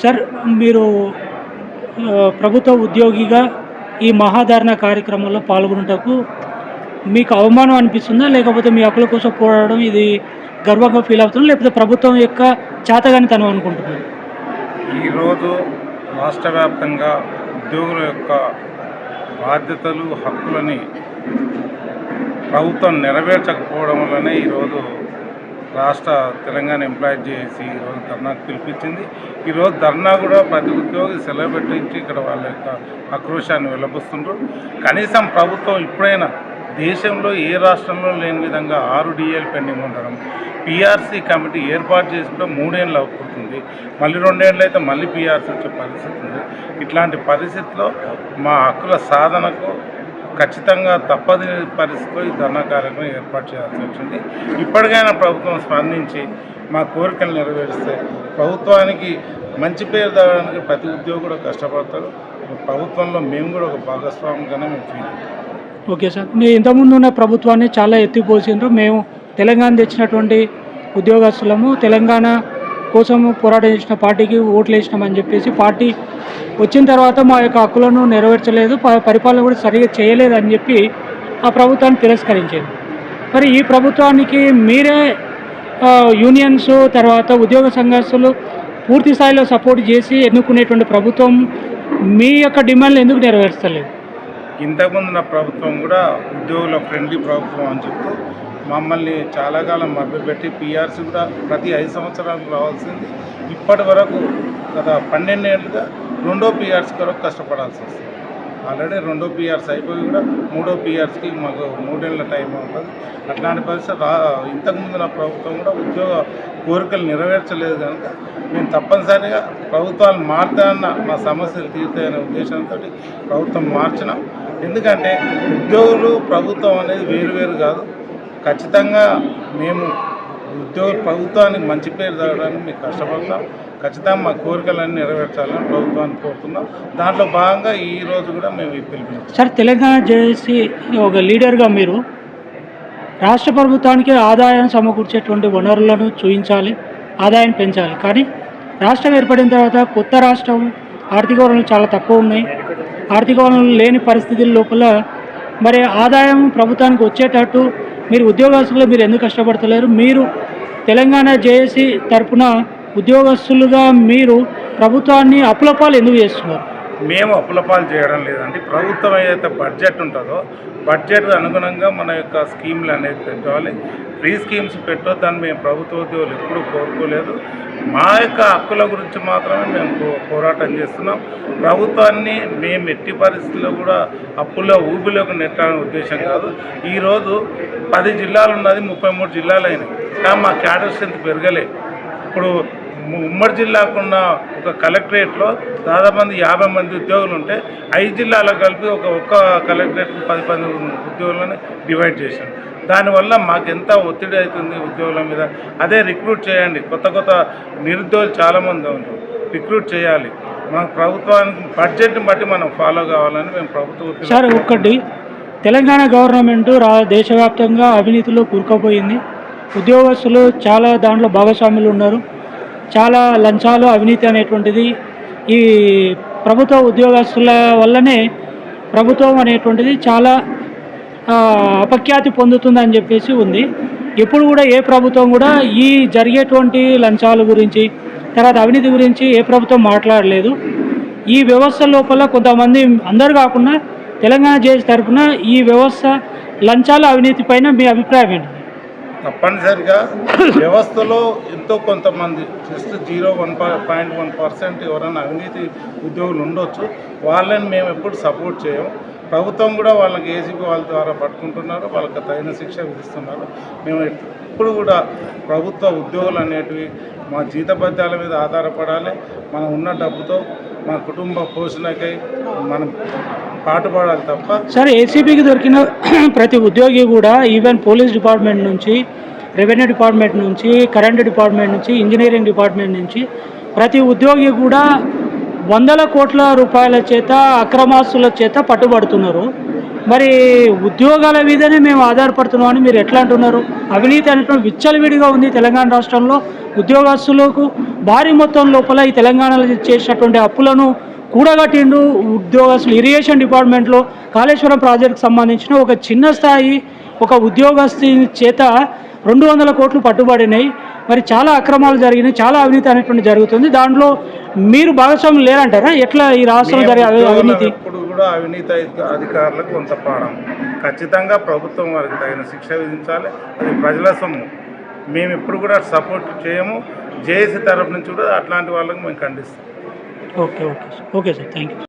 Sir మీరు ప్రభుత్వ ఉద్యోగిగా ఈ మహాధరణ కార్యక్రమంలో పాల్గొనుటకు మీకు అవమానం అనిపిస్తుందా? లేకపోతే మీ హక్కుల కోసం పోరాడడం ఇది గర్వంగా ఫీల్ అవుతుందా? లేకపోతే ప్రభుత్వం యొక్క చేతగానితనం అనుకుంటున్నారు? ఈరోజు రాష్ట్ర వ్యాప్తంగా ఉద్యోగుల యొక్క బాధ్యతలు హక్కులని ప్రభుత్వం నెరవేర్చకపోవడం వల్లనే ఈరోజు రాష్ట్ర తెలంగాణ ఎంప్లాయీస్ జేఏసీ ఈరోజు ధర్నాకు పిలిపించింది. ఈరోజు ధర్నా కూడా ప్రతి ఉద్యోగి సెలవు పెట్టించి ఇక్కడ వాళ్ళ యొక్క ఆక్రోశాన్ని వెల్లబుస్తుండ్రు. కనీసం ప్రభుత్వం ఇప్పుడైనా దేశంలో ఏ రాష్ట్రంలో లేని విధంగా 6 DAలు పెండింగ్ ఉండడం, PRC కమిటీ ఏర్పాటు చేసుకుంటే 3 ఏళ్ళు అవుతుంది, మళ్ళీ 2 ఏళ్ళు అయితే మళ్ళీ PRC వచ్చే పరిస్థితి ఉంది. ఇట్లాంటి పరిస్థితిలో మా హక్కుల సాధనకు ఖచ్చితంగా తప్పని పరిస్థితిలో ఈ ధర్నా కార్యక్రమం ఏర్పాటు చేయాల్సి వచ్చింది. ఇప్పటికైనా ప్రభుత్వం స్పందించి మా కోరికలు నెరవేరిస్తే ప్రభుత్వానికి మంచి పేరు తగ్గడానికి ప్రతి ఉద్యోగి కూడా కష్టపడతారు. ప్రభుత్వంలో మేము కూడా ఒక భాగస్వామిగానే మేము ఫీల్ అవుతాం. ఓకే సార్, మీరు ఇంతకుముందు ఉన్న ప్రభుత్వాన్ని చాలా ఎత్తిపోసిండ్రు. మేము తెలంగాణ తెచ్చినటువంటి ఉద్యోగస్తులము, తెలంగాణ కోసము పోరాటం చేసిన పార్టీకి ఓట్లు వేసినామని చెప్పేసి పార్టీ వచ్చిన తర్వాత మా యొక్క హక్కులను నెరవేర్చలేదు, పరిపాలన కూడా సరిగా చేయలేదు అని చెప్పి ఆ ప్రభుత్వాన్ని తిరస్కరించేది. మరి ఈ ప్రభుత్వానికి మీరే యూనియన్స్ తర్వాత ఉద్యోగ సంఘాస్తులు పూర్తి స్థాయిలో సపోర్ట్ చేసి ఎన్నుకునేటువంటి ప్రభుత్వం మీ యొక్క డిమాండ్లు ఎందుకు నెరవేర్చలేదు? ఇంతకుముందు నా ప్రభుత్వం కూడా ఉద్యోగుల ఫ్రెండ్లీ ప్రభుత్వం అని చెప్తూ మమ్మల్ని చాలా కాలం మభ్యపెట్టి PRC కూడా ప్రతి 5 సంవత్సరాలకు రావాల్సింది ఇప్పటి వరకు గత 12 ఏళ్ళుగా 2వ PRC కొరకు కష్టపడాల్సి వస్తుంది. ఆల్రెడీ 2వ PRC అయిపోయి కూడా 3వ PRCకి మాకు 3 ఏళ్ళ టైం ఉంటుంది. అట్లాంటి పరిస్థితి ఇంతకుముందు నా ప్రభుత్వం కూడా ఉద్యోగ కోరికలు నెరవేర్చలేదు కనుక మేము తప్పనిసరిగా ప్రభుత్వాలు మారుతాయన్న మా సమస్యలు తీరుతాయనే ఉద్దేశంతో ప్రభుత్వం మార్చినాం. ఎందుకంటే ఉద్యోగులు ప్రభుత్వం అనేది వేరు కాదు. ఖచ్చితంగా మేము ప్రభుత్వానికి మంచి పేరు తగ్గడానికి మేము కష్టపడతాం. ఖచ్చితంగా మా కోరికలన్నీ నెరవేర్చాలని ప్రభుత్వాన్ని కోరుతున్నాం. దాంట్లో భాగంగా ఈరోజు కూడా మేము పిలిపించాం. సార్, తెలంగాణ జేఏసీ ఒక లీడర్గా మీరు రాష్ట్ర ప్రభుత్వానికి ఆదాయాన్ని సమకూర్చేటువంటి వనరులను చూపించాలి, ఆదాయాన్ని పెంచాలి. కానీ రాష్ట్రం ఏర్పడిన తర్వాత కొత్త రాష్ట్రం ఆర్థిక వనరులు చాలా తక్కువ ఉన్నాయి. ఆర్థిక వనరులు లేని పరిస్థితుల లోపల మరి ఆదాయం ప్రభుత్వానికి వచ్చేటట్టు మీరు ఉద్యోగస్తులుగా మీరు ఎందుకు కష్టపడతలేరు? మీరు తెలంగాణ జేఏసీ తరఫున ఉద్యోగస్తులుగా మీరు ప్రభుత్వాన్ని అప్పులపాలు ఎందుకు చేస్తున్నారు? మేము అప్పులపాలు చేయడం లేదండి. ప్రభుత్వం ఏదైతే బడ్జెట్ ఉంటుందో బడ్జెట్ అనుగుణంగా మన యొక్క స్కీమ్లు అనేది పెట్టాలి. ఫ్రీ స్కీమ్స్ పెట్టొద్దని మేము ప్రభుత్వ ఉద్యోగులు ఎప్పుడూ కోరుకోలేదు. మా యొక్క హక్కుల గురించి మాత్రమే మేము పోరాటం చేస్తున్నాం. ప్రభుత్వాన్ని మేము ఎట్టి పరిస్థితుల్లో కూడా అప్పుల్లో ఊబిలోకి నెట్టాలనే ఉద్దేశం కాదు. ఈరోజు 10 జిల్లాలు ఉన్నది 33 జిల్లాలు అయినాయి. కానీ మా క్యాడర్ స్ట్రెంత్ పెరగలే. ఇప్పుడు ఉమ్మడి జిల్లాకున్న ఒక కలెక్టరేట్లో దాదాపు 50 మంది ఉద్యోగులు ఉంటే 5 జిల్లాలో కలిపి ఒక్క కలెక్టరేట్కి 10 ఉద్యోగులను డివైడ్ చేశాం. దానివల్ల మాకు ఎంత ఒత్తిడి అవుతుంది ఉద్యోగుల మీద. అదే రిక్రూట్ చేయండి, కొత్త నిరుద్యోగులు చాలామంది ఉన్నారు, రిక్రూట్ చేయాలి. మన ప్రభుత్వానికి బడ్జెట్ని బట్టి మనం ఫాలో కావాలని మేము ప్రభుత్వం. సార్, ఒక్కటి తెలంగాణ గవర్నమెంట్ దేశవ్యాప్తంగా అవినీతిలో కూరుకుపోయింది. ఉద్యోగస్తులు చాలా దాంట్లో భాగస్వాములు ఉన్నారు. చాలా లంచాలు, అవినీతి అనేటువంటిది ఈ ప్రభుత్వ ఉద్యోగస్తుల వల్లనే ప్రభుత్వం అనేటువంటిది చాలా అపఖ్యాతి పొందుతుందని చెప్పేసి ఉంది. ఎప్పుడు కూడా ఏ ప్రభుత్వం కూడా ఈ జరిగేటువంటి లంచాల గురించి తర్వాత అవినీతి గురించి ఏ ప్రభుత్వం మాట్లాడలేదు. ఈ వ్యవస్థ లోపల కొంతమంది, అందరు కాకుండా తెలంగాణ జేఏసీ తరఫున ఈ వ్యవస్థ లంచాలు, అవినీతి పైన మీ అభిప్రాయం ఏంటి? తప్పనిసరిగా వ్యవస్థలో ఎంతో కొంతమంది జస్ట్ 0.1% ఎవరైనా అవినీతి ఉద్యోగులు ఉండొచ్చు. వాళ్ళని మేము ఎప్పుడు సపోర్ట్ చేయము. ప్రభుత్వం కూడా వాళ్ళకి ఏసీబీ వాళ్ళ ద్వారా పట్టుకుంటున్నారు, వాళ్ళకి తగిన శిక్ష విధిస్తున్నారు. మేము ఎప్పుడు కూడా ప్రభుత్వ ఉద్యోగులు అనేటివి మా జీతభత్యాల మీద ఆధారపడాలి. మనం ఉన్న డబ్బుతో మా కుటుంబ పోషణకై మనం పాటుపడాలి తప్ప. సార్, ఏసీబీకి దొరికిన ప్రతి ఉద్యోగి కూడా ఈవెన్ పోలీస్ డిపార్ట్మెంట్ నుంచి, రెవెన్యూ డిపార్ట్మెంట్ నుంచి, కరెంట్ డిపార్ట్మెంట్ నుంచి, ఇంజనీరింగ్ డిపార్ట్మెంట్ నుంచి ప్రతి ఉద్యోగి కూడా వందల కోట్ల రూపాయల చేత అక్రమాస్తుల చేత పట్టుబడుతున్నారు. మరి ఉద్యోగాల మీదనే మేము ఆధారపడుతున్నామని మీరు ఎట్లా అంటున్నారు? అవినీతి అనేటువంటి విచ్చలవిడిగా ఉంది తెలంగాణ రాష్ట్రంలో. ఉద్యోగస్తులకు భారీ మొత్తం లోపల ఈ తెలంగాణలో చేసినటువంటి అప్పులను కూడగట్టిండు. ఉద్యోగస్తులు ఇరిగేషన్ డిపార్ట్మెంట్లో కాళేశ్వరం ప్రాజెక్టుకు సంబంధించిన ఒక చిన్న స్థాయి ఒక ఉద్యోగస్తు చేత 200 కోట్లు పట్టుబడినాయి. మరి చాలా అక్రమాలు జరిగినాయి, చాలా అవినీతి అనేటువంటి జరుగుతుంది. దాంట్లో మీరు భాగస్వాములు లేరంటారా? ఎట్లా ఈ రాష్ట్రంలో జరిగే అవినీతి? ఇప్పుడు కూడా అవినీతి అధికారులకు కొంత పాఠం, ఖచ్చితంగా ప్రభుత్వం వారికి తగిన శిక్ష విధించాలి. అది ప్రజల సొమ్ము. మేము ఇప్పుడు కూడా సపోర్ట్ చేయము. జేఏసీ తరఫు నుంచి కూడా అట్లాంటి వాళ్ళకు మేము ఖండిస్తాం. Okay sir, thank you.